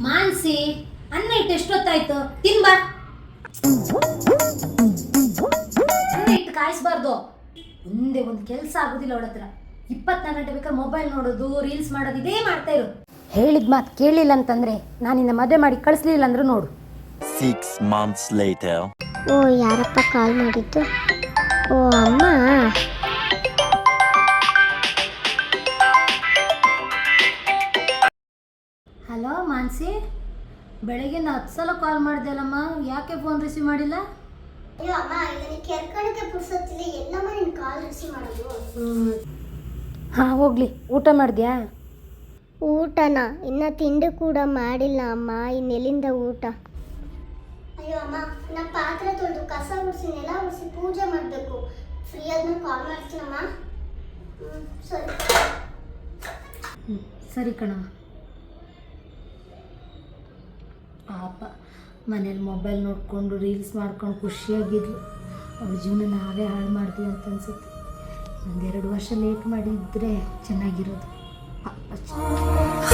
ಮಾನ್ಸಿ ಅನ್ನ ಇಟ್ಟು ಎಷ್ಟೊತ್ತಾಯ್ತು ತಿನ್ಬಾ. ಅನ್ನ ಇಟ್ಟು ಕಾಯಿಸ್ಬಾರ್ದು. ಮುಂದೆ ಒಂದು ಕೆಲಸ ಆಗೋದಿಲ್ಲ ಅವಳ ಹತ್ರ. 24 ಗಂಟೆ ಬೇಕಾದ್ರೆ ಮೊಬೈಲ್ ನೋಡೋದು, ರೀಲ್ಸ್ ಮಾಡೋದು, ಇದೇ ಮಾಡ್ತಾ ಇರು. ಹೇಳಿದ ಮಾತು ಕೇಳಿಲ್ಲ ಅಂತಂದ್ರೆ ನಾನಿನ್ನ ಮದುವೆ ಮಾಡಿ ಕಳಿಸ್ಲಿಲ್ಲ ಅಂದ್ರೆ ನೋಡು. 6 months later. ಓ ಯಾರಪ್ಪ ಕಾಲ್ ಮಾಡಿದ್ದು? ಓ ಅಮ್ಮ. ಹಲೋ ಮಾನ್ಸಿ, ಬೆಳಗ್ಗೆ 10 ಸಲ ಕಾಲ್ ಮಾಡಿದೆಲ್ಲಮ್ಮ, ಯಾಕೆ ಫೋನ್ ರಿಸೀವ್ ಮಾಡಿಲ್ಲ? ಅಯ್ಯೋ ಅಮ್ಮ, ಇದನ್ನ ಕೆರ್ಕಣಕ್ಕೆ ಪುರ್ಸೊತ್ತಿಲ್ಲ, ಎಲ್ಲಮ್ಮ ನಿನ್ನ ಕಾಲ್ ರಿಸೀವ್ ಮಾಡೋದು. ಹಾಂ ಹೋಗ್ಲಿ. ಊಟ ಮಾಡಿದ್ಯಾ? ಊಟನ ಇನ್ನ ತಿಂಡಿ ಕೂಡ ಮಾಡಿಲ್ಲ ಅಮ್ಮ. ಇನ್ನೆಲ್ಲಿಂದ ಊಟ? ಅಯ್ಯೋ ಅಮ್ಮ, ನಾ ಪಾತ್ರೆ ತೊಳೆದು ಕಸ ಗುಡಿಸಿ ನೆಲ ಗುಡಿಸಿ ಪೂಜೆ ಮಾಡಬೇಕು. ಫ್ರೀ ಆದ್ಮೇಲೆ ಕಾಲ್ ಮಾಡ್ತೀನಮ್ಮ. ಸರಿ ಸರಿ ಕಣಮ್ಮ. ಪಾಪ ಮನೇಲಿ ಮೊಬೈಲ್ ನೋಡಿಕೊಂಡು ರೀಲ್ಸ್ ಮಾಡ್ಕೊಂಡು ಖುಷಿಯಾಗಿದ್ಲು. ಅವ್ರ ಜೀವನ ನಾವೇ ಹಾಳು ಮಾಡ್ತೀವಿ ಅಂತ ಅನ್ಸುತ್ತೆ. ಒಂದೆರಡು ವರ್ಷ ಲೇಟ್ ಮಾಡಿದರೆ ಚೆನ್ನಾಗಿರೋದು. ಪಾಪ